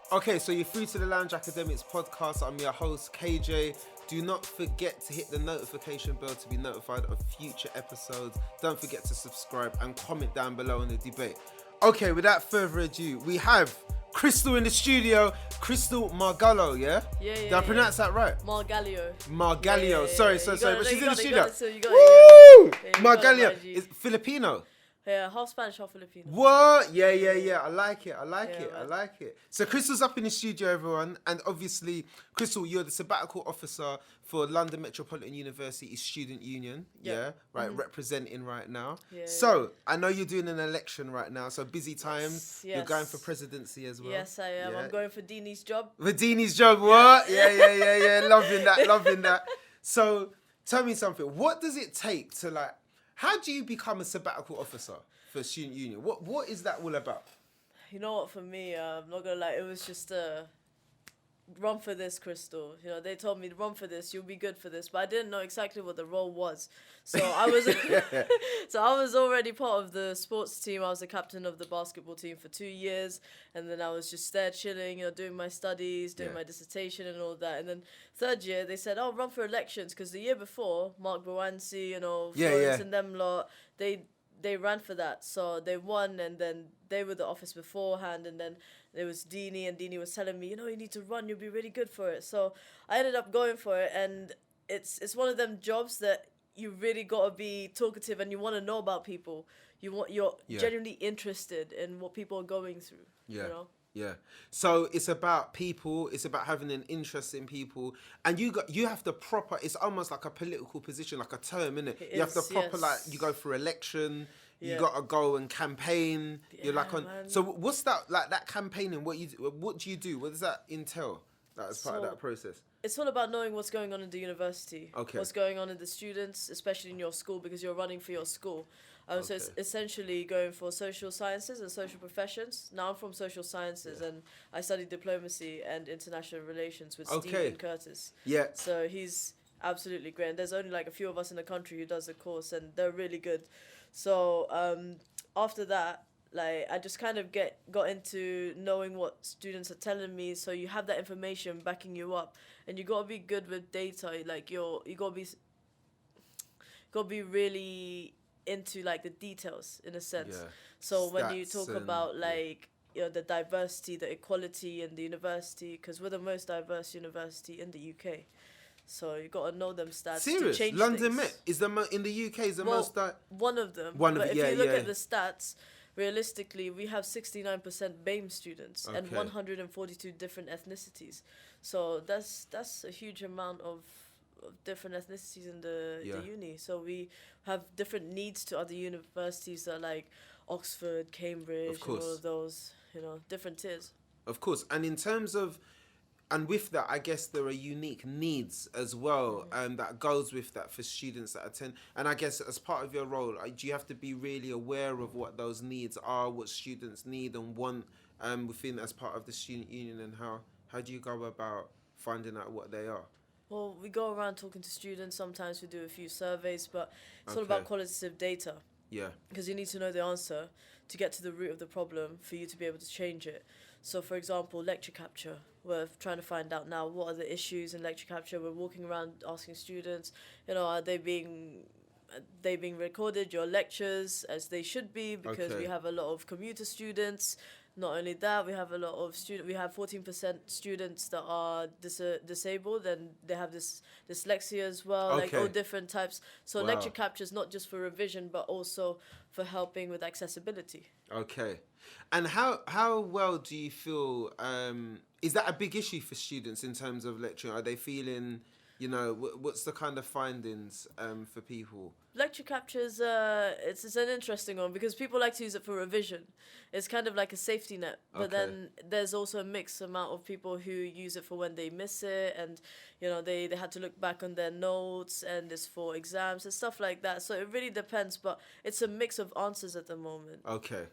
Okay, so you're through to the Lounge Academics podcast. I'm your host, KJ. Do not forget to hit the notification bell to be notified of future episodes. Don't forget to subscribe and comment down below in the debate. Okay, without further ado, we have Chrystalle in the studio. Chrystalle Margallo, yeah? Yeah. Did I pronounce that right? Margallo. Margallo. Yeah. Sorry. But she's in the studio. Woo! Margallo. Is Filipino? Yeah, half Spanish, half Filipino. What? Yeah. I like it. So Crystal's up in the studio, everyone. And obviously, Chrystalle, you're the sabbatical officer for London Metropolitan University Student Union. Yeah. Right, representing right now. Yeah, so, I know you're doing an election right now, so busy times. Yes. You're going for presidency as well. Yes, I am. Yeah. I'm going for Dini's job. For Dini's job, what? Yeah. Loving that. So, tell me something. What does it take to how do you become a sabbatical officer for Student Union? What is that all about? You know what, for me, I'm not gonna lie, it was just run for this, Chrystalle. You know, they told me, run for this, you'll be good for this, but I didn't know exactly what the role was. So I was already part of the sports team. I was the captain of the basketball team for 2 years, and then I was just there chilling, doing my studies, doing my dissertation and all that. And then third year, they said, oh, run for elections, because the year before, Mark Bawansi, Florence and them lot, they ran for that, so they won, and then they were the office beforehand, and then there was Dini, and Dini was telling me, you need to run, you'll be really good for it. So I ended up going for it, and it's one of them jobs that you really gotta be talkative, and you want to know about people. You're genuinely interested in what people are going through. Yeah. So it's about people. It's about having an interest in people, and you have to proper. It's almost like a political position, like a term, isn't it? You have to proper you go for election. You gotta go and campaign. You're on. Man. So what's that like? That campaigning. What do you do? What does that entail? As part of that process. It's all about knowing what's going on in the university. Okay. What's going on in the students, especially in your school, because you're running for your school. So it's essentially going for social sciences and social professions. Now I'm from social sciences, and I studied diplomacy and international relations with Stephen Curtis. Yeah. So he's absolutely great. And there's only a few of us in the country who does the course, and they're really good. So after that, I just kind of got into knowing what students are telling me. So you have that information backing you up, and you gotta be good with data. You gotta be really into the details in a sense. Yeah. So when you talk about the diversity, the equality in the university, because we're the most diverse university in the UK. So you got to know them stats to change London things. Met is in the UK is the most one of them. But if you look at the stats, realistically, we have 69% BAME students and 142 different ethnicities. So that's a huge amount of different ethnicities in the uni. So we have different needs to other universities that Oxford, Cambridge, and all of those, different tiers. Of course. And in terms of, and with that, I guess there are unique needs as well, that goes with that for students that attend. And I guess as part of your role, do you have to be really aware of what those needs are, what students need and want within as part of the student union, and how do you go about finding out what they are? Well, we go around talking to students. Sometimes we do a few surveys, but it's all about qualitative data. Yeah. Because you need to know the answer to get to the root of the problem for you to be able to change it. So, for example, lecture capture. We're trying to find out now what are the issues in lecture capture. We're walking around asking students, are they being recorded, your lectures, as they should be, because we have a lot of commuter students. Not only that, we have a lot of we have 14% students that are disabled, and they have this dyslexia as well, all different types. So lecture capture is not just for revision, but also for helping with accessibility. Okay. And how well do you feel, is that a big issue for students in terms of lecturing? Are they feeling, what's the kind of findings for people? Lecture captures, it's an interesting one because people like to use it for revision. It's kind of like a safety net, but then there's also a mixed amount of people who use it for when they miss it, and they had to look back on their notes, and it's for exams and stuff like that. So it really depends, but it's a mix of answers at the moment. Okay,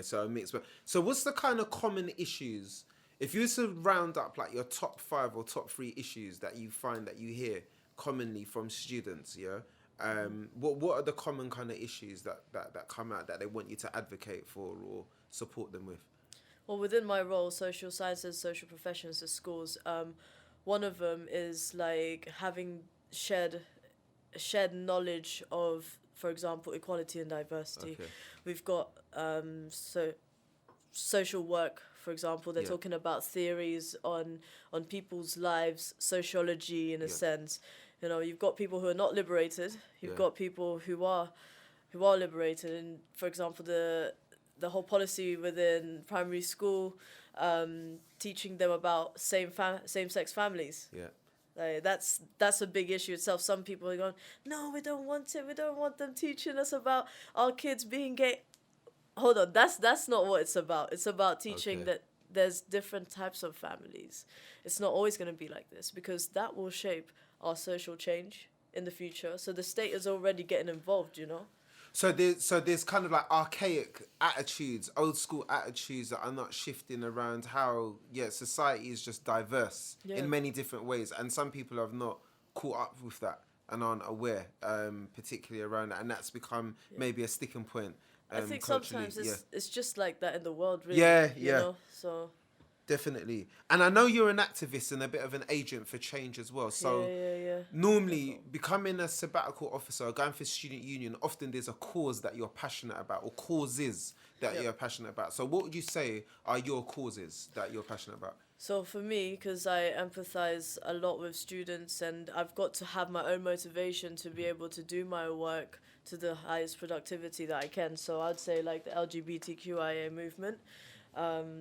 so a mix. So what's the kind of common issues? If you were to round up your top 5 or top 3 issues that you find that you hear commonly from students, what are the common kind of issues that come out that they want you to advocate for or support them with? Well, within my role, social sciences, social professions at schools, one of them is like having shared knowledge of, for example, equality and diversity. Okay. We've got social work, for example. They're talking about theories on people's lives, sociology in a sense. You know, you've got people who are not liberated. You've got people who are liberated. And for example, the whole policy within primary school, teaching them about same-sex families. Yeah. Like, that's a big issue itself. Some people are going, no, we don't want it. We don't want them teaching us about our kids being gay. Hold on, that's not what it's about. It's about teaching that there's different types of families. It's not always going to be like this, because that will shape our social change in the future. So the state is already getting involved, you know? So there's kind of like archaic attitudes, old school attitudes that are not shifting around how society is just diverse in many different ways, and some people have not caught up with that and aren't aware, particularly around that, and that's become maybe a sticking point. I think sometimes it's just like that in the world, really. You know? So definitely. And I know you're an activist and a bit of an agent for change as well. So normally becoming a sabbatical officer or going for student union, often there's a cause that you're passionate about, or causes that you're passionate about. So what would you say are your causes that you're passionate about? So for me, because I empathize a lot with students, and I've got to have my own motivation to be able to do my work to the highest productivity that I can. So I'd say like the LGBTQIA movement.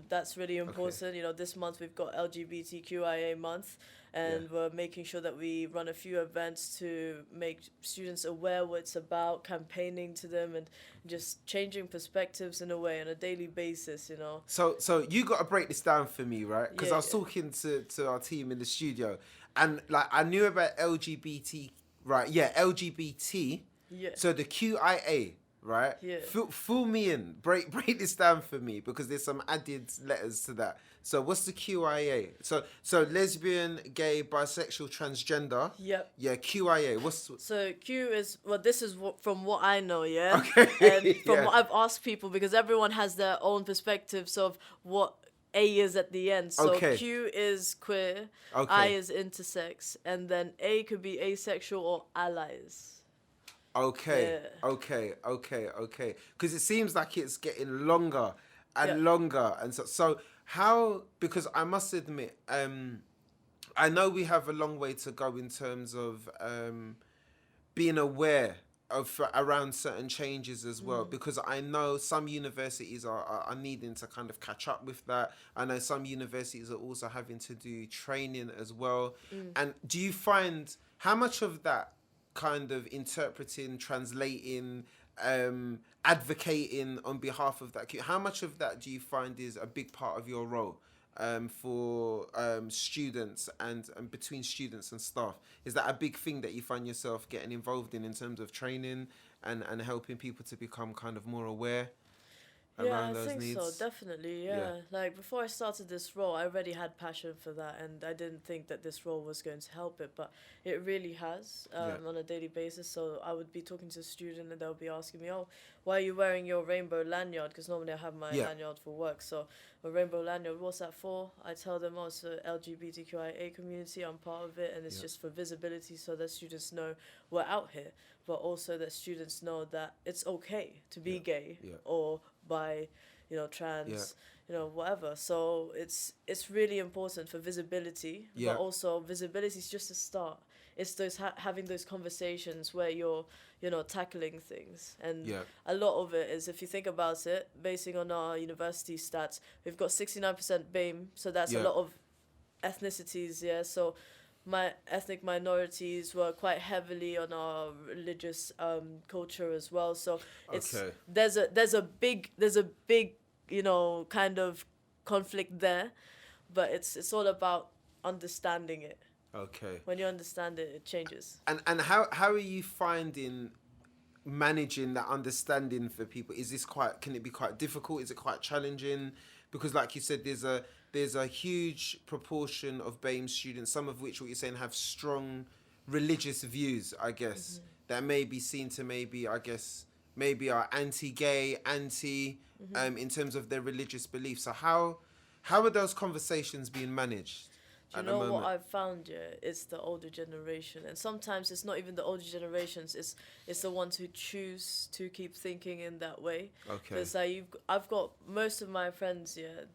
That's really important. Okay. You know, this month we've got LGBTQIA month, and we're making sure that we run a few events to make students aware what it's about, campaigning to them, and just changing perspectives in a way on a daily basis, you know. So you got to break this down for me, right? Because I was talking to our team in the studio, and like I knew about LGBT, right? Yeah, LGBT. Yeah. So the QIA, right? Yeah. Fill me in. Break this down for me, because there's some added letters to that. So what's the QIA? So lesbian, gay, bisexual, transgender. Yep. Yeah, QIA. So Q is, well, this is from what I know, yeah? Okay. And from what I've asked people, because everyone has their own perspectives of what A is at the end. So Q is queer, I is intersex, and then A could be asexual or allies. Okay. Because it seems like it's getting longer and longer, and so how? Because I must admit, I know we have a long way to go in terms of being aware of around certain changes as well. Because I know some universities are needing to kind of catch up with that. I know some universities are also having to do training as well. And do you find how much of that kind of interpreting, translating, advocating on behalf of that, how much of that do you find is a big part of your role for students and between students and staff? Is that a big thing that you find yourself getting involved in terms of training and helping people to become kind of more aware around those needs? Yeah, I think so, definitely, yeah. Like, before I started this role, I already had passion for that, and I didn't think that this role was going to help it, but it really has on a daily basis. So I would be talking to a student, and they'll be asking me, oh, why are you wearing your rainbow lanyard? Because normally I have my lanyard for work. So a rainbow lanyard, what's that for? I tell them, oh, it's the LGBTQIA community, I'm part of it, and it's just for visibility, so that students know we're out here, but also that students know that it's okay to be gay or bi, you know, trans, you know, whatever. So it's really important for visibility, but also visibility is just a start. It's those having those conversations where you're, you know, tackling things. And a lot of it is, if you think about it, basing on our university stats, we've got 69% BAME, so that's a lot of ethnicities, So my ethnic minorities were quite heavily on our religious culture as well. So it's there's a big you know, kind of conflict there, but it's all about understanding it. Okay. When you understand it, it changes. And how are you finding managing that understanding for people? Can it be quite difficult? Is it quite challenging? Because like you said, there's a huge proportion of BAME students, some of which, what you're saying, have strong religious views, I guess, that may be seen to maybe, I guess, maybe are anti-gay, in terms of their religious beliefs. So how are those conversations being managed? Do you know what I've found? Yeah, it's the older generation, and sometimes it's not even the older generations. It's the ones who choose to keep thinking in that way. Okay. Because I've got most of my friends. Yeah,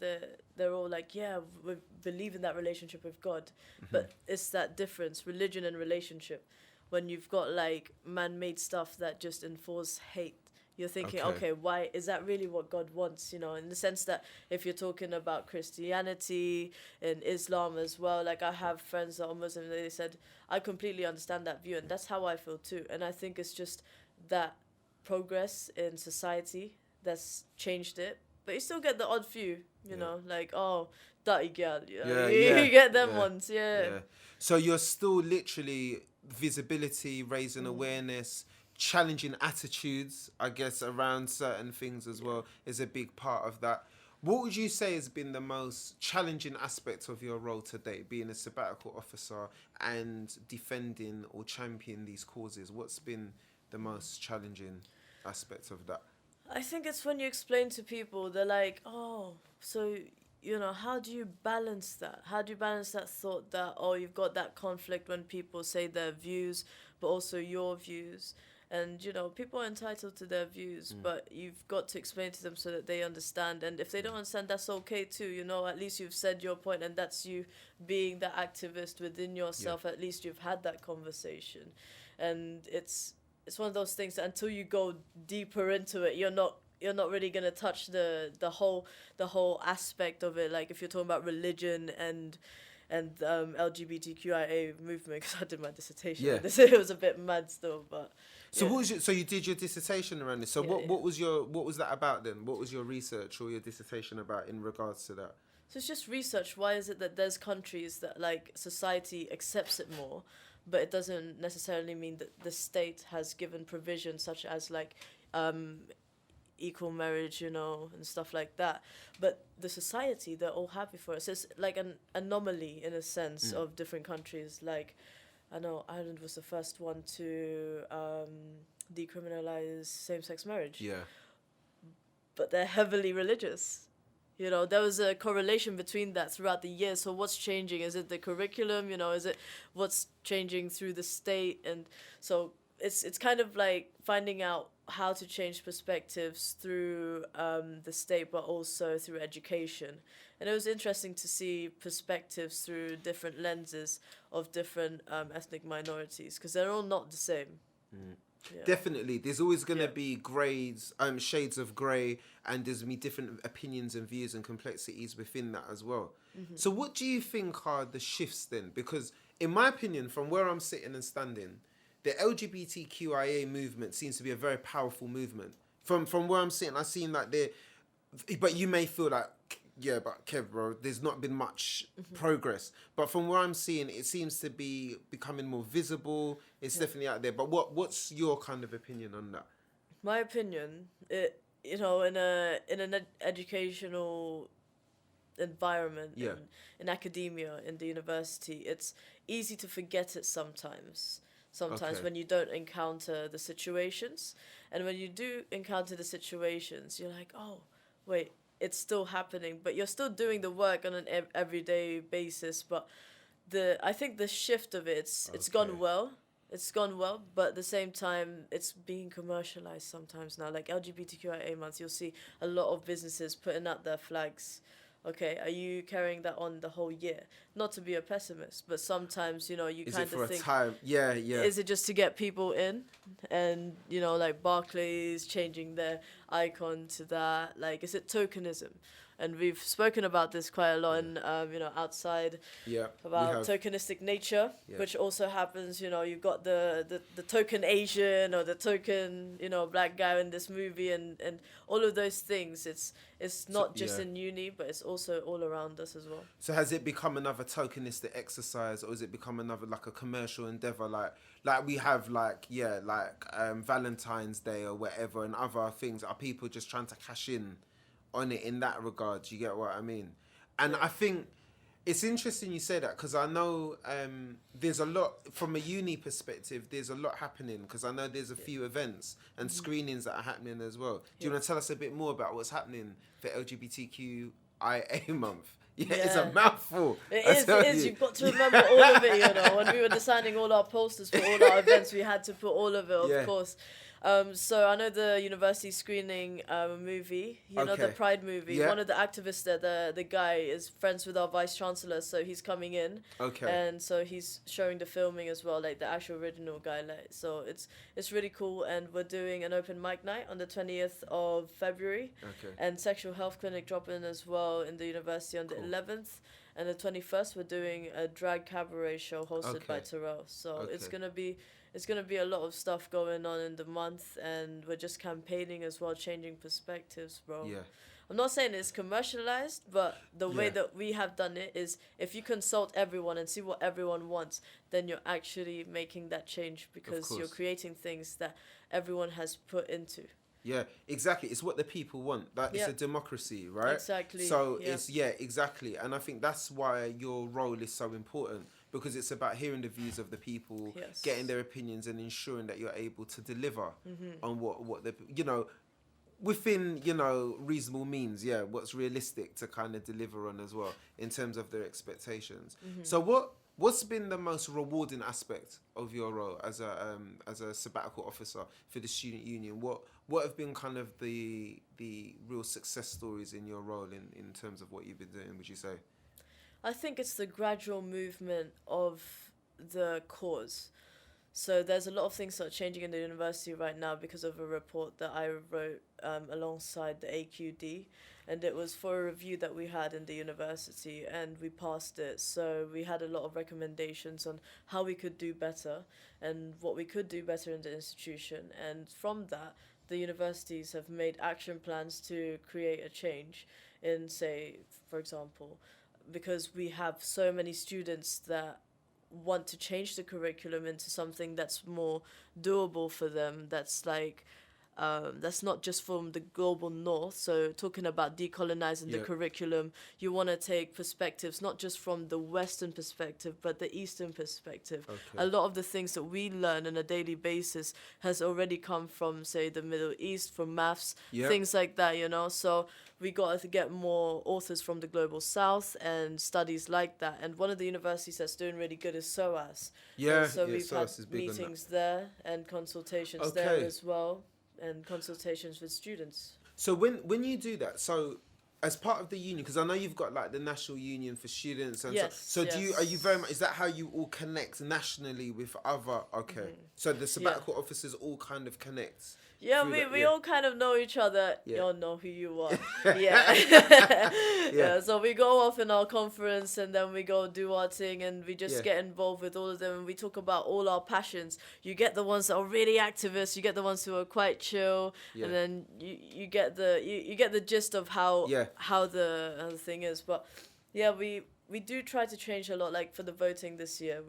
they're all like, yeah, we believe in that relationship with God, but it's that difference, religion and relationship. When you've got like man-made stuff that just enforce hate. You're thinking, okay, why is that really what God wants? You know, in the sense that if you're talking about Christianity and Islam as well, like I have friends that are Muslim, they said, I completely understand that view, and that's how I feel too. And I think it's just that progress in society that's changed it. But you still get the odd few, you know, like, oh, dirty girl. You get them ones, yeah. So you're still literally visibility, raising awareness, challenging attitudes, I guess, around certain things as well is a big part of that. What would you say has been the most challenging aspect of your role today, being a sabbatical officer and defending or championing these causes? What's been the most challenging aspect of that? I think it's when you explain to people, they're like, oh, so, you know, how do you balance that? How do you balance that thought that, oh, you've got that conflict when people say their views, but also your views? And, you know, people are entitled to their views, but you've got to explain to them so that they understand. And if they don't understand, that's okay too. You know, at least you've said your point, and that's you being the activist within yourself. At least you've had that conversation. And it's one of those things that until you go deeper into it, you're not really going to touch the whole aspect of it. Like if you're talking about religion and LGBTQIA movement, because I did my dissertation. Yeah. It was a bit mad still, but. So what was so you did your dissertation around this. So what was that about then? What was your research or your dissertation about in regards to that? So it's just research. Why is it that there's countries that like society accepts it more, but it doesn't necessarily mean that the state has given provisions such as like equal marriage, you know, and stuff like that. But the society, they're all happy for it. So it's like an anomaly in a sense of different countries. Like, I know Ireland was the first one to decriminalize same-sex marriage. Yeah. But they're heavily religious. You know, there was a correlation between that throughout the years. So what's changing? Is it the curriculum? You know, is it what's changing through the state? And so it's kind of like finding out how to change perspectives through the state, but also through education. And it was interesting to see perspectives through different lenses of different ethnic minorities, because they're all not the same. Yeah. Definitely. There's always going to be grades, shades of grey, and there's going to be different opinions and views and complexities within that as well. So what do you think are the shifts then? Because in my opinion, from where I'm sitting and standing, the LGBTQIA movement seems to be a very powerful movement. From where I'm sitting, I've seen like but you may feel like, yeah, but Kev, bro, there's not been much progress. But from where I'm seeing, it seems to be becoming more visible. It's definitely out there. But what's your kind of opinion on that? My opinion, you know, in an educational environment, in academia, in the university, it's easy to forget it sometimes. When you don't encounter the situations. And when you do encounter the situations, you're like, oh, wait, it's still happening. But you're still doing the work on an everyday basis. But I think the shift of it's gone well. It's gone well, but at the same time, it's being commercialized sometimes now. Like LGBTQIA months, you'll see a lot of businesses putting out their flags. Okay, are you carrying that on the whole year? Not to be a pessimist, but sometimes, you know, you kind of think... Is it for a time? Yeah. Is it just to get people in? And, you know, like Barclays changing their icon to that. Like, is it tokenism? And we've spoken about this quite a lot in, you know, outside about tokenistic nature, which also happens, you know, you've got the token Asian or the token, you know, black guy in this movie and all of those things. It's not just in uni, but it's also all around us as well. So has it become another tokenistic exercise, or has it become another, like a commercial endeavor? Like we have Valentine's Day or whatever and other things. Are people just trying to cash in on it in that regard? You get what I mean? And I think It's interesting you say that, because I know there's a lot, from a uni perspective, there's a lot happening, because I know there's a few events and screenings that are happening as well. Do you want to tell us a bit more about what's happening for LGBTQIA month? Yeah, it's a mouthful. It is. You've got to remember all of it, you know. When we were designing all our posters for all our events, we had to put all of it, of course. So I know the university screening a movie, you know, the Pride movie. Yeah. One of the activists there, the guy is friends with our vice chancellor, so he's coming in. Okay. And so he's showing the filming as well, like the actual original guy. Like, so it's really cool, and we're doing an open mic night on the 20th of February. Okay. And sexual health clinic drop-in as well in the university on the 11th. And the 21st, we're doing a drag cabaret show hosted by Terrell. So it's gonna be a lot of stuff going on in the month, and we're just campaigning as well, changing perspectives, bro. Yeah. I'm not saying it's commercialized, but the way that we have done it is, if you consult everyone and see what everyone wants, then you're actually making that change, because you're creating things that everyone has put into. Yeah, exactly. It's what the people want. It's a democracy, right? Exactly. So exactly. And I think that's why your role is so important, because it's about hearing the views of the people, getting their opinions, and ensuring that you're able to deliver on what the, you know, within, you know, reasonable means, what's realistic to kind of deliver on as well in terms of their expectations. So what's been the most rewarding aspect of your role as a sabbatical officer for the student union? What have been kind of the real success stories in your role in terms of what you've been doing, would you say? I think it's the gradual movement of the cause. So there's a lot of things that are changing in the university right now because of a report that I wrote alongside the AQD, and it was for a review that we had in the university, and we passed it. So we had a lot of recommendations on how we could do better and what we could do better in the institution. And from that, the universities have made action plans to create a change in, say, for example, because we have so many students that want to change the curriculum into something that's more doable for them, that's like that's not just from the global north. So talking about decolonizing the curriculum, you want to take perspectives not just from the Western perspective, but the Eastern perspective. A lot of the things that we learn on a daily basis has already come from, say, the Middle East, from maths, things like that, you know. So we got to get more authors from the global south and studies like that. And one of the universities that's doing really good is SOAS. Yeah, and so we've had meetings there and consultations there as well, and consultations with students. So when you do that, so as part of the union, because I know you've got like the National Union for Students, and so are you very much, is that how you all connect nationally with other, so the sabbatical officers all kind of connect? Yeah, we all kind of know each other. You all know who you are. Yeah. So we go off in our conference, and then we go do our thing, and we just get involved with all of them, and we talk about all our passions. You get the ones that are really activists, you get the ones who are quite chill, and then you get the gist of how the thing is. But we do try to change a lot. Like for the voting this year,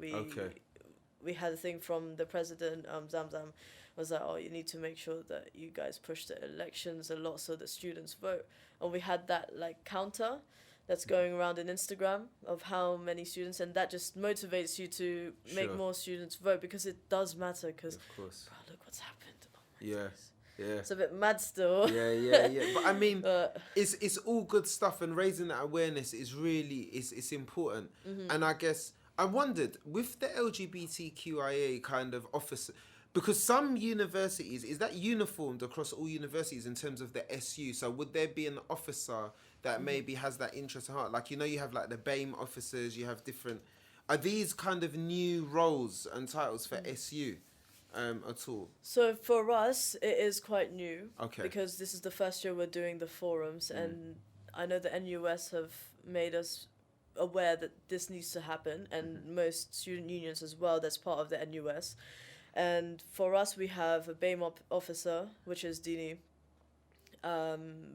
we had a thing from the president, Zamzam, was like, you need to make sure that you guys push the elections a lot so that students vote. And we had that like counter that's going around in Instagram of how many students, and that just motivates you to make more students vote, because it does matter, because bro, look what's happened. Oh my goodness. It's a bit mad still. But I mean, it's all good stuff, and raising that awareness is really it's important. And I guess I wondered, with the LGBTQIA kind of officer, because some universities, is that uniformed across all universities in terms of the SU? So would there be an officer that maybe has that interest at heart? Like, you know, you have like the BAME officers, you have different... Are these kind of new roles and titles for SU at all? So for us, it is quite new. Because this is the first year we're doing the forums, and I know the NUS have made us aware that this needs to happen, and most student unions as well, that's part of the NUS. And for us, we have a BAME officer, which is Dini,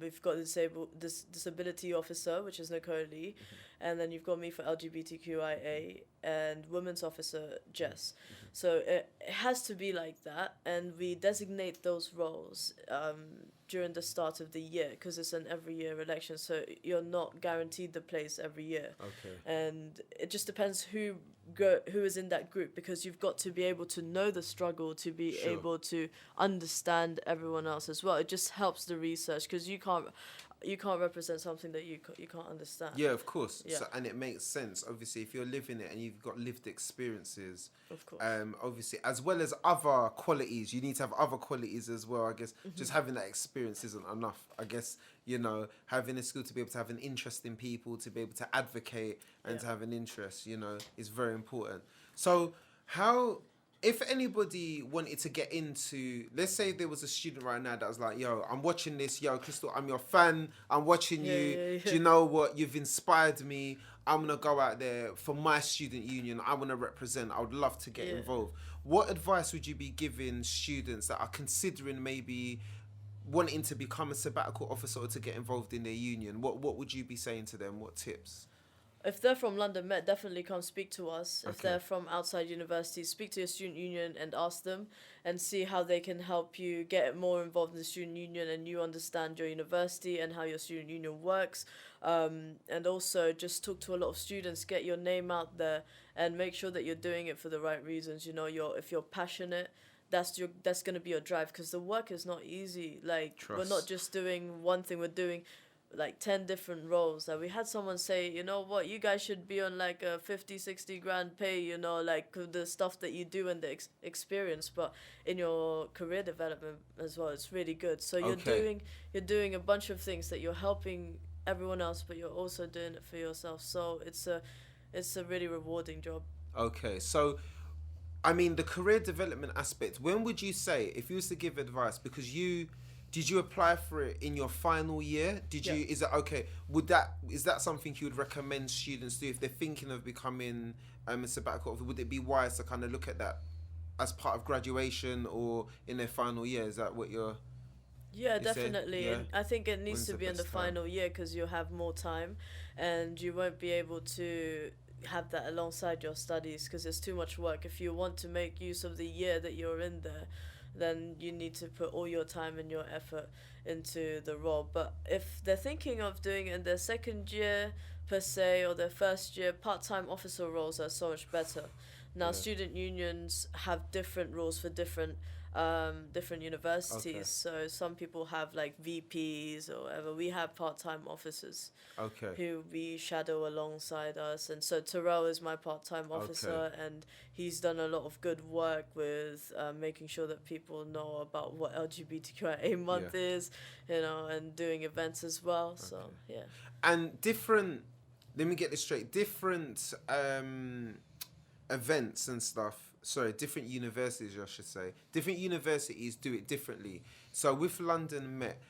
we've got disability officer, which is Nicole Lee, and then you've got me for LGBTQIA and women's officer Jess. So it has to be like that, and we designate those roles during the start of the year because it's an every year election, so you're not guaranteed the place every year. Okay. And it just depends who is in that group, because you've got to be able to know the struggle to be able to understand everyone else as well. It just helps the research, because you can't represent something that you can't understand. Yeah, of course. Yeah. So, and it makes sense, obviously, if you're living it and you've got lived experiences. Of course. Obviously, as well as other qualities, you need to have other qualities as well. I guess just having that experience isn't enough. I guess, having a skill to be able to have an interest in people, to be able to advocate and to have an interest, is very important. So if anybody wanted to get into, let's say there was a student right now that was like, yo, I'm watching this, yo, Chrystalle, I'm your fan, I'm watching you. Yeah. Do you know what? You've inspired me. I'm going to go out there for my student union. I want to represent. I would love to get involved. What advice would you be giving students that are considering maybe wanting to become a sabbatical officer or to get involved in their union? What would you be saying to them? What tips? If they're from London Met, definitely come speak to us. If Okay. they're from outside universities, speak to your student union and ask them and see how they can help you get more involved in the student union and you understand your university and how your student union works. And also just talk to a lot of students, get your name out there and make sure that you're doing it for the right reasons. If you're passionate, that's going to be your drive, because the work is not easy. Like, Trust. we're not just doing one thing, we're doing like 10 different roles. Like, we had someone say, you know what, you guys should be on like a 50-60 grand pay, like the stuff that you do and the experience, but in your career development as well, it's really good. So you're doing a bunch of things that you're helping everyone else, but you're also doing it for yourself. So it's a really rewarding job. Okay, so I mean, the career development aspect, when would you say, if you was to give advice, because did you apply for it in your final year? Is that something you would recommend students do if they're thinking of becoming a sabbatical officer? Would it be wise to kind of look at that as part of graduation or in their final year? Is that what you're... Yeah, definitely. Yeah. I think it needs When's to the be in the best time? final year, because you'll have more time and you won't be able to have that alongside your studies, because it's too much work. If you want to make use of the year that you're in there, then you need to put all your time and your effort into the role. But if they're thinking of doing it in their second year per se, or their first year, part-time officer roles are so much better. Now, student unions have different rules for different universities. Okay. So some people have like VPs or whatever. We have part-time officers who we shadow alongside us. And so Terrell is my part-time officer, and he's done a lot of good work with making sure that people know about what LGBTQIA month is, and doing events as well. So, yeah. And let me get this straight, different events and stuff, different universities, I should say. Different universities do it differently. So with London Met,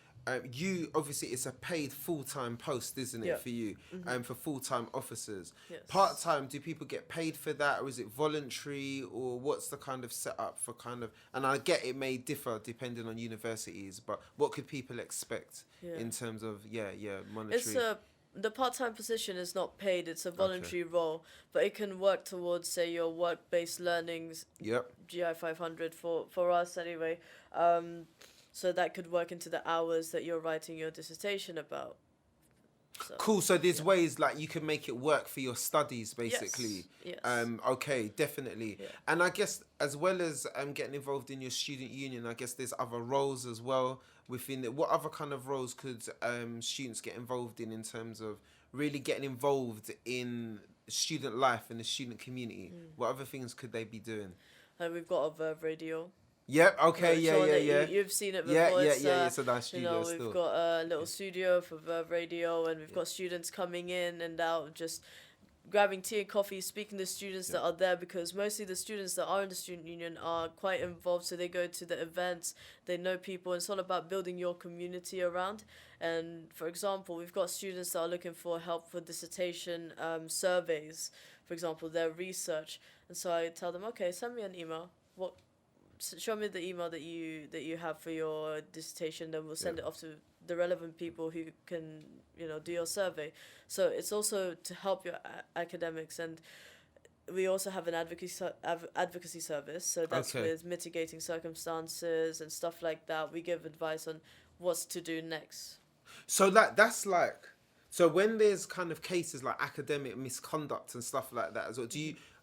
you obviously, it's a paid full-time post, isn't it, for you, for full-time officers. Yes. Part-time, do people get paid for that, or is it voluntary, or what's the kind of setup for and I get it may differ depending on universities, but what could people expect in terms of, monetary? The part-time position is not paid, it's a voluntary role, but it can work towards, say, your work-based learnings, GI 500 for us anyway. So that could work into the hours that you're writing your dissertation about. So, cool, so there's ways like you can make it work for your studies, basically. Yes. Okay, definitely. Yeah. And I guess as well as getting involved in your student union, I guess there's other roles as well within it. What other kind of roles could students get involved in terms of really getting involved in student life and the student community? What other things could they be doing? We've got a Verve Radio. Yep, okay, You've seen it before. It's a nice studio we've still. got a little studio for Verve Radio, and we've got students coming in and out, just grabbing tea and coffee, speaking to students that are there, because mostly the students that are in the student union are quite involved, so they go to the events, they know people, and it's all about building your community around. And for example, we've got students that are looking for help for dissertation surveys, for example, their research, and so I tell them, okay, send me an email, show me the email that you have for your dissertation, then we'll send it off to the relevant people who can, do your survey. So it's also to help your academics. And we also have an advocacy service. So that's with mitigating circumstances and stuff like that. We give advice on what's to do next. So so when there's kind of cases like academic misconduct and stuff like that as well,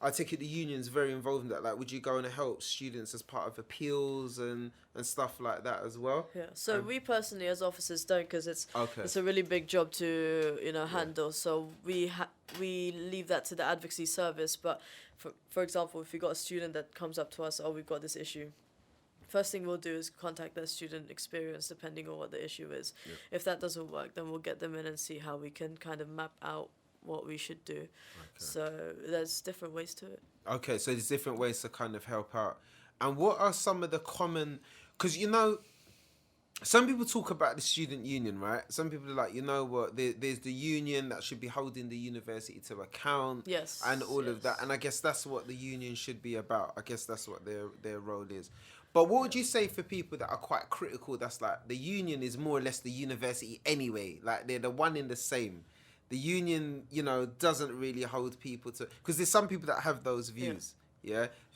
I take it the union's very involved in that. Like, would you go and help students as part of appeals and stuff like that as well? Yeah. So we personally, as officers, don't, because it's a really big job to handle. So we leave that to the advocacy service. But for example, if we got a student that comes up to us, we've got this issue. First thing we'll do is contact their student experience, depending on what the issue is. Yeah. If that doesn't work, then we'll get them in and see how we can kind of map out what we should do. Okay. So there's different ways to it. Okay, so there's different ways to kind of help out. And what are some of the common... Because, some people talk about the student union, right? Some people are like, there's the union that should be holding the university to account. Yes. And all of that. And I guess that's what the union should be about. I guess that's what their role is. But what would you say for people that are quite critical, that's like, the union is more or less the university anyway? Like, they're the one in the same. The union, doesn't really hold people to... Because there's some people that have those views,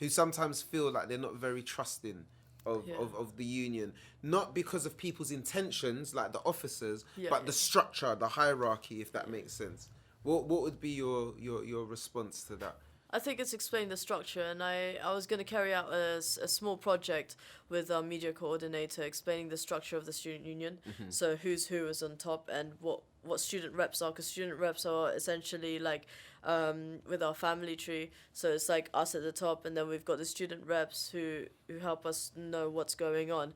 who sometimes feel like they're not very trusting of the union. Not because of people's intentions, like the officers, but the structure, the hierarchy, if that makes sense. What would be your response to that? I think it's explained the structure, and I was going to carry out a small project with our media coordinator explaining the structure of the student union. Mm-hmm. So who's who is on top and what student reps are, because student reps are essentially like with our family tree. So it's like us at the top, and then we've got the student reps who help us know what's going on.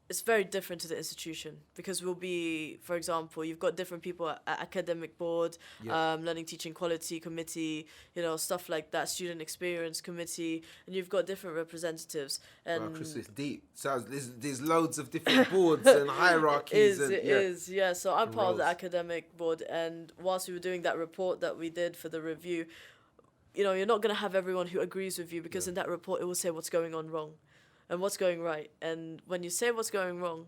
It's very different to the institution, because we'll be, for example, you've got different people at academic board, learning, teaching, quality committee, stuff like that, student experience committee, and you've got different representatives. And Chris, it's deep. So there's loads of different boards and hierarchies. So I'm part of the academic board, and whilst we were doing that report that we did for the review, you're not going to have everyone who agrees with you, because in that report it will say what's going on wrong and what's going right. And when you say what's going wrong,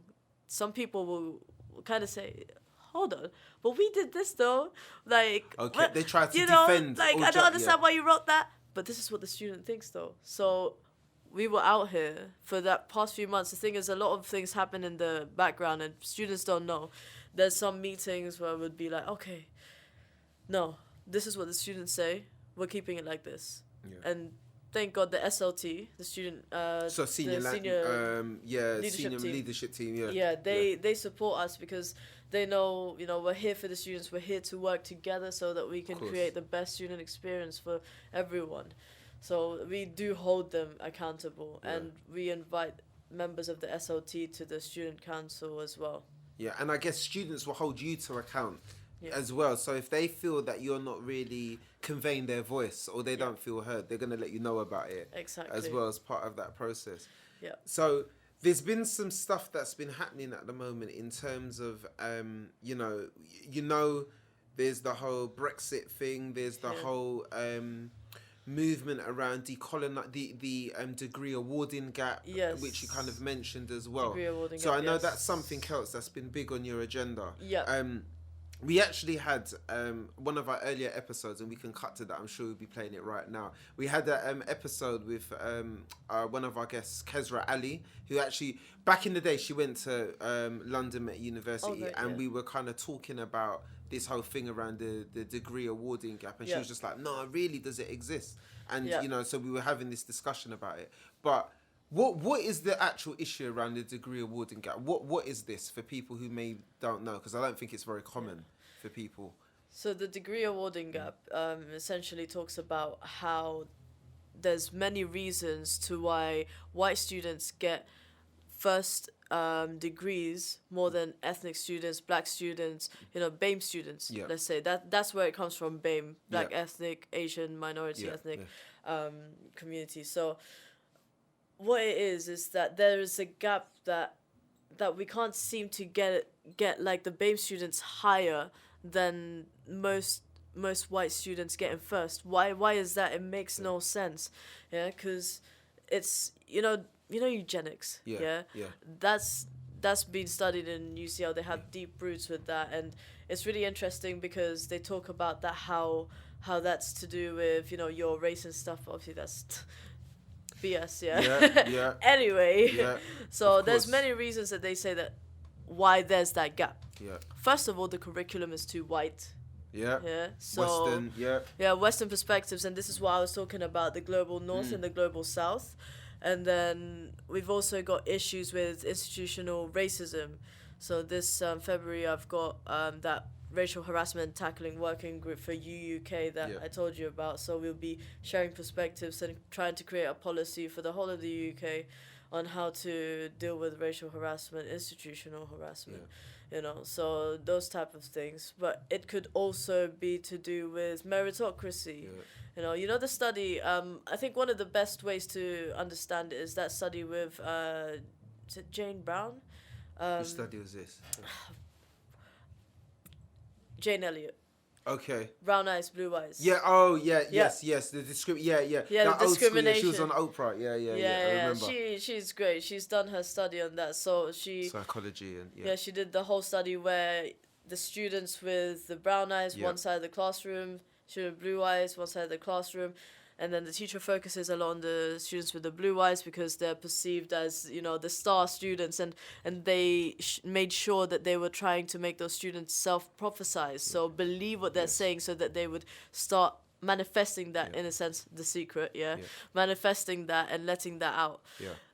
some people will kind of say, hold on, but we did this though. Like, they try to defend. Like, I don't understand why you wrote that, but this is what the student thinks though. So we were out here for that past few months. The thing is, a lot of things happen in the background and students don't know. There's some meetings where we'd be like, okay, no, this is what the students say. We're keeping it like this. Yeah. And thank God the SLT, the student... senior leadership team. They support us, because they know, we're here for the students. We're here to work together so that we can create the best student experience for everyone. So we do hold them accountable, and we invite members of the SLT to the student council as well. Yeah, and I guess students will hold you to account as well. So if they feel that you're not really conveying their voice, or they don't feel heard, they're going to let you know about it. Exactly. As well as part of that process. Yeah. So there's been some stuff that's been happening at the moment in terms of, there's the whole Brexit thing. There's the whole movement around the degree awarding gap, which you kind of mentioned as well. Degree awarding so gap, I know that's something else that's been big on your agenda. Yeah. We actually had one of our earlier episodes, and we can cut to that. I'm sure we'll be playing it right now. We had an episode with one of our guests, Kezra Ali, who actually, back in the day, she went to London Met University, we were kind of talking about this whole thing around the degree awarding gap, and she was just like, no, really, does it exist? And, so we were having this discussion about it. But what is the actual issue around the degree awarding gap? What is this for people who don't know? Because I don't think it's very common for people. So the degree awarding gap essentially talks about how there's many reasons to why white students get first degrees more than ethnic students, black students, BAME students. Yeah. Let's say that's where it comes from. BAME, black, ethnic, Asian, minority ethnic community. So what it is that there is a gap that we can't seem to get like the BAME students higher than most white students getting first. Why is that? It makes no sense. Yeah, because it's eugenics. Yeah. That's that's been studied in UCL. They have deep roots with that, and it's really interesting because they talk about that how that's to do with, you know, your race and stuff. Obviously, that's BS. Yeah. Anyway, Yeah. so Of there's course. many reasons that they say that why there's that gap. Yeah. First of all, the curriculum is too white. Yeah. Yeah. So Western. Yeah. yeah, Western perspectives, and this is what I was talking about, the global North and the global South. And then we've also got issues with institutional racism. So this February, I've got that racial harassment tackling working group for UUK that I told you about. So we'll be sharing perspectives and trying to create a policy for the whole of the UK on how to deal with racial harassment, institutional harassment. You know, so those type of things. But it could also be to do with meritocracy. You know the study, I think one of the best ways to understand it is that study with, is it Jane Brown? Which study was this? Jane Elliott. Okay. Brown eyes, blue eyes. Yeah. Oh, yeah. Yes. The Yeah, that the old school, discrimination. she was on Oprah. Yeah. I remember. She's great. She's done her study on that. So she Psychology and yeah, she did the whole study where the students with the brown eyes one side of the classroom, student with blue eyes one side of the classroom, and then the teacher focuses a lot on the students with the blue eyes because they're perceived as, you know, the star students, and they made sure that they were trying to make those students self-prophesize, so believe what they're saying, so that they would start manifesting that, in a sense, the secret, manifesting that and letting that out.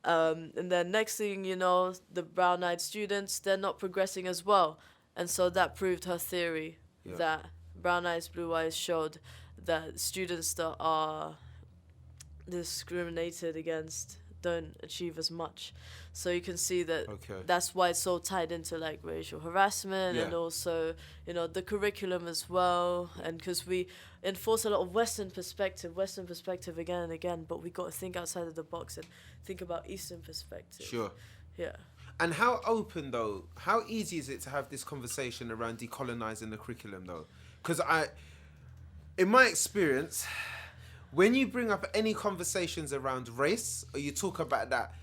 And then next thing you know, the brown-eyed students, they're not progressing as well, and so that proved her theory that brown eyes, blue eyes showed that students that are discriminated against don't achieve as much. So you can see that that's why it's so tied into like racial harassment and also, you know, the curriculum as well. And because we enforce a lot of Western perspective again and again, but we got to think outside of the box and think about Eastern perspective. Sure. Yeah. And how open though, how easy is it to have this conversation around decolonizing the curriculum though? Because in my experience, when you bring up any conversations around race or you talk about that,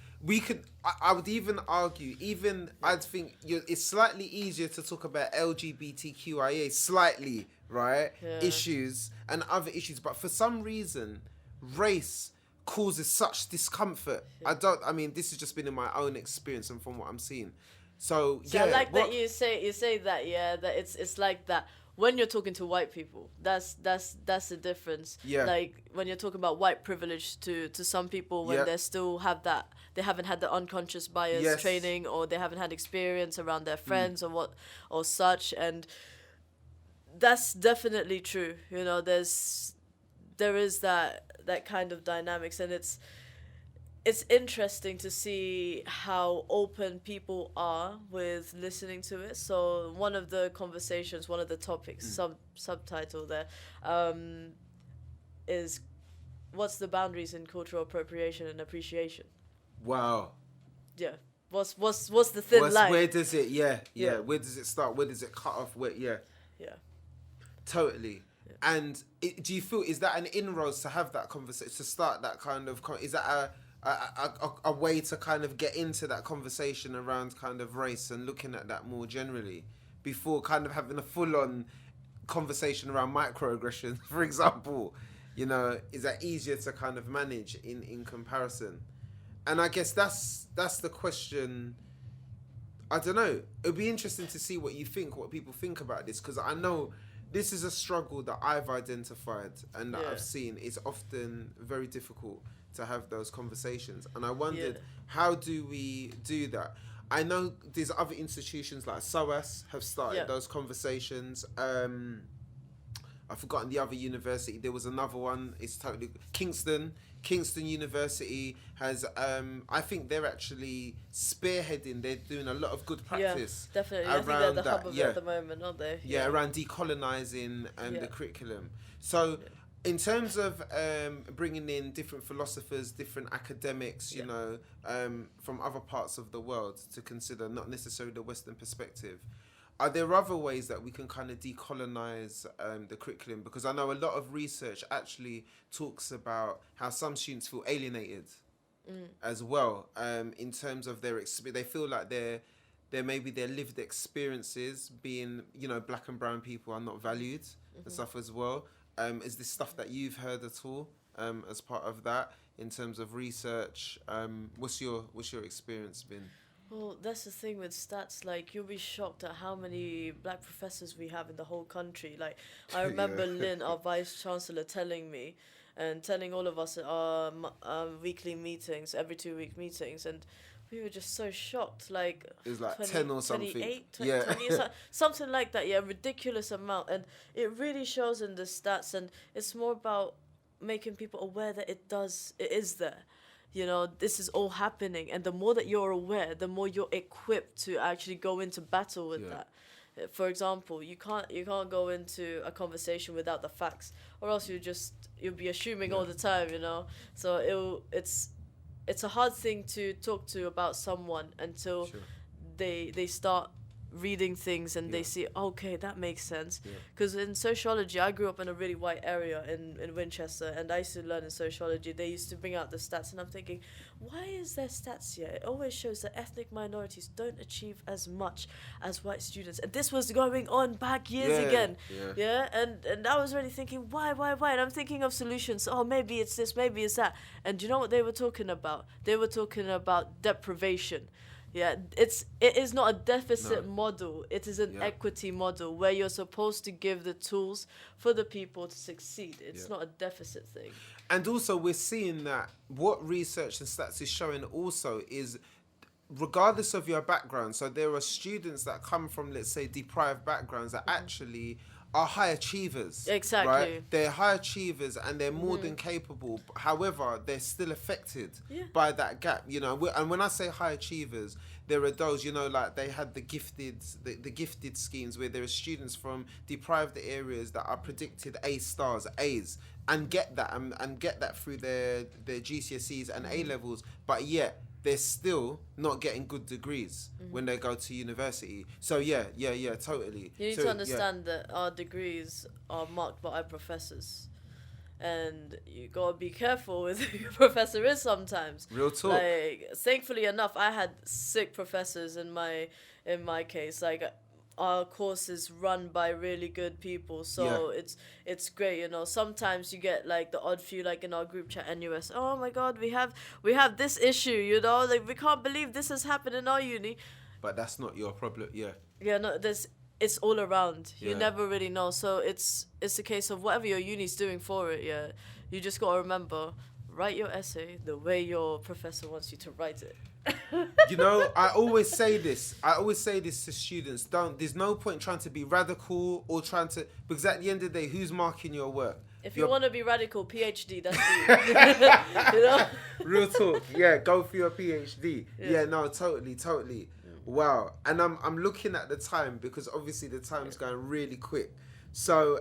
I would even argue, I'd think it's slightly easier to talk about LGBTQIA, slightly, right? Issues and other issues. But for some reason, race causes such discomfort. I mean, this has just been in my own experience and from what I'm seeing. So I like that you say that, that it's like that. When you're talking to white people, that's the difference. Like when you're talking about white privilege to some people, when they still have that, they haven't had the unconscious bias training, or they haven't had experience around their friends or such, and that's definitely true. You know, there is that kind of dynamics, and it's interesting to see how open people are with listening to it. So one of the conversations, one of the topics, subtitle there, is what's the boundaries in cultural appropriation and appreciation? Wow. Yeah. What's the thin line? Where does it? Where does it start? Where does it cut off? Yeah. Totally. Yeah. And do you feel, is that an inroads to have that conversation, to start that kind of? Is that a way to kind of get into that conversation around kind of race and looking at that more generally before kind of having a full-on conversation around microaggressions, for example? You know, is that easier to kind of manage in comparison? And I guess that's the question. I don't know. It'd be interesting to see what people think about this, because I know this is a struggle that I've identified and that I've seen. It's often very difficult to have those conversations, and I wondered how do we do that? I know there's other institutions like SOAS have started those conversations. I've forgotten the other university. There was another one. It's totally Kingston University has. I think they're actually spearheading. They're doing a lot of good practice. Yeah, definitely. I think they're the hub of it at the moment, aren't they? Yeah, around decolonizing the curriculum. So. In terms of bringing in different philosophers, different academics, you know, from other parts of the world to consider, not necessarily the Western perspective, are there other ways that we can kind of decolonize the curriculum? Because I know a lot of research actually talks about how some students feel alienated as well, in terms of their experience. They feel like there may be their lived experiences being, black and brown people are not valued and stuff as well. Is this stuff that you've heard at all as part of that in terms of research? What's your experience been? Well, that's the thing with stats. Like, you'll be shocked at how many black professors we have in the whole country. Like, I remember Lynn, our vice chancellor, telling me and telling all of us at our weekly meetings, every 2-week meetings, and we were just so shocked. Like, it was like 10 or something. 28, 20, 20, something like that. Yeah, ridiculous amount. And it really shows in the stats, and it's more about making people aware that it is there. This is all happening, and the more that you're aware, the more you're equipped to actually go into battle with that. For example, you can't go into a conversation without the facts, or else you'll be assuming all the time, So it's a hard thing to talk to about someone until they start reading things and they see, okay, that makes sense. Because in sociology, I grew up in a really white area in Winchester, and I used to learn in sociology. They used to bring out the stats, and I'm thinking, why is there stats here? It always shows that ethnic minorities don't achieve as much as white students, and this was going on back years again. And I was really thinking, why? And I'm thinking of solutions. Oh, maybe it's this, maybe it's that. And do you know what they were talking about? They were talking about deprivation. It is not a deficit model. It is an equity model where you're supposed to give the tools for the people to succeed. It's not a deficit thing. And also, we're seeing that what research and stats is showing also is, regardless of your background, so there are students that come from, let's say, deprived backgrounds that actually are high achievers. Exactly. Right? They're high achievers and they're more than capable. However, they're still affected by that gap. And when I say high achievers, there are those, like they had the gifted schemes where there are students from deprived areas that are predicted A stars, A's, and get that through their GCSEs and A levels, but yet they're still not getting good degrees when they go to university. So totally. You need to understand that our degrees are marked by our professors, and you gotta be careful with who your professor is sometimes. Real talk. Like, thankfully enough, I had sick professors in my case. Like, our course is run by really good people, so it's great. Sometimes you get like the odd few, like in our group chat NUS, oh my god, we have this issue, like we can't believe this has happened in our uni. But that's not your problem. It's all around. You never really know. So it's a case of whatever your uni's doing for it. You just gotta remember, write your essay the way your professor wants you to write it. I always say this to students. There's no point trying to be radical or because at the end of the day, who's marking your work? If you want to be radical, PhD, that's you. Real talk. Go for your PhD. No, totally. Wow. And I'm looking at the time, because obviously the time's going really quick. So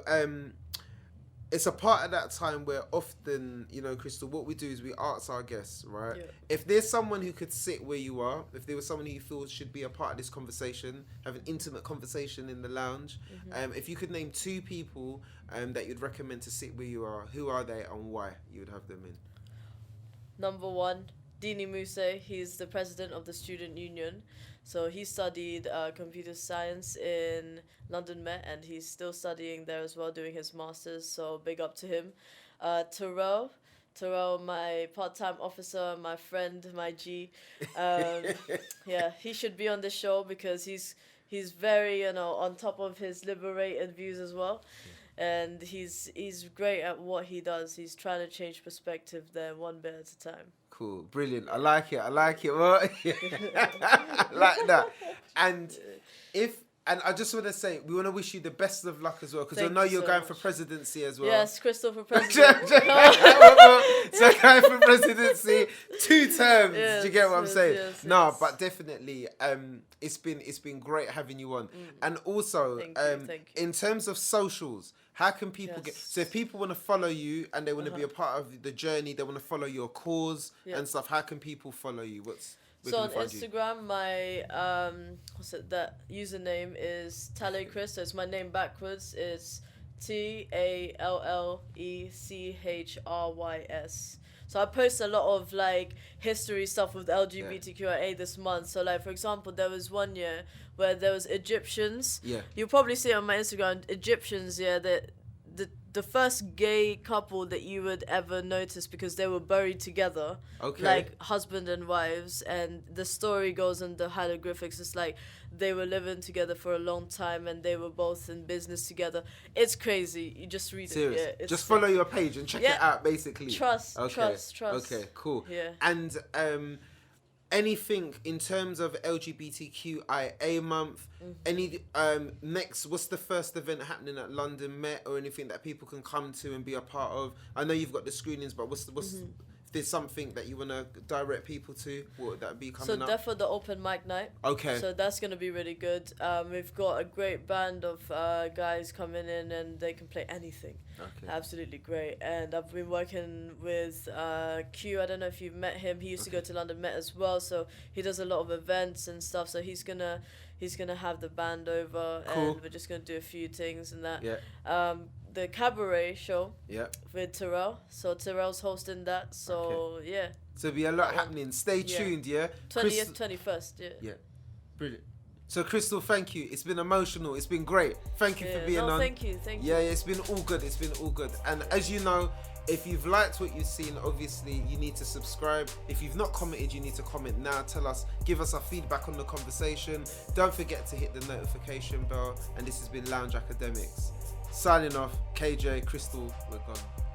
it's a part of that time where often, Chrystalle, what we do is we ask our guests, right? If there's someone who could sit where you are, if there was someone who you feel should be a part of this conversation, have an intimate conversation in the lounge, if you could name 2 people that you'd recommend to sit where you are, who are they and why you would have them in? Number 1, Dini Muse. He's the president of the student union. So he studied computer science in London Met, and he's still studying there as well, doing his master's. So big up to him. Terrell, my part-time officer, my friend, my G. He should be on the show because he's very on top of his liberated views as well. And he's great at what he does. He's trying to change perspective there one bit at a time. Cool, brilliant. I like it. Well, I like that. And I just want to say, we want to wish you the best of luck as well, because I know you're going for presidency as well. Yes, Chrystalle for president. So going for presidency, 2 terms. Do you get what I'm saying? Yes. But definitely, it's been great having you on. And also, thank you. In terms of socials, how can people get... So if people want to follow you and they want to be a part of the journey, they want to follow your cause and stuff, how can people follow you? So on Instagram, my that username is Tallechrys. So it's my name backwards. It's TALLECHRYS. So I post a lot of like history stuff with LGBTQIA this month. So like, for example, there was one year where there was Egyptians. Yeah. You'll probably see on my Instagram, Egyptians, that the first gay couple that you would ever notice, because they were buried together, like husband and wives, and the story goes in the hieroglyphics. It's like they were living together for a long time and they were both in business together. It's crazy. You just read Serious. it. Yeah, just follow your page and check it out, basically. Trust. Okay, cool. Yeah. And anything in terms of LGBTQIA month, any next, what's the first event happening at London Met, or anything that people can come to and be a part of? I know you've got the screenings, but what's if there's something that you want to direct people to, what would that be coming up? So therefore the open mic night. Okay. So that's going to be really good. We've got a great band of guys coming in and they can play anything. Okay. Absolutely great. And I've been working with Q. I don't know if you've met him. He used to go to London Met as well. So he does a lot of events and stuff. So he's gonna have the band over, and we're just gonna do a few things and that. Yeah. The cabaret show. Yeah. With Terrell. So Terrell's hosting that. So yeah. So there'll be a lot happening. Stay tuned. Yeah. 20th, 21st. Yeah. Yeah. Brilliant. So Chrystalle, thank you. It's been emotional. It's been great. Thank you for being on. Thank you. Yeah, it's been all good. It's been all good. And as you know, if you've liked what you've seen, obviously you need to subscribe. If you've not commented, you need to comment now. Tell us, give us our feedback on the conversation. Don't forget to hit the notification bell. And this has been Lounge Academics. Signing off, KJ, Chrystalle, we're gone.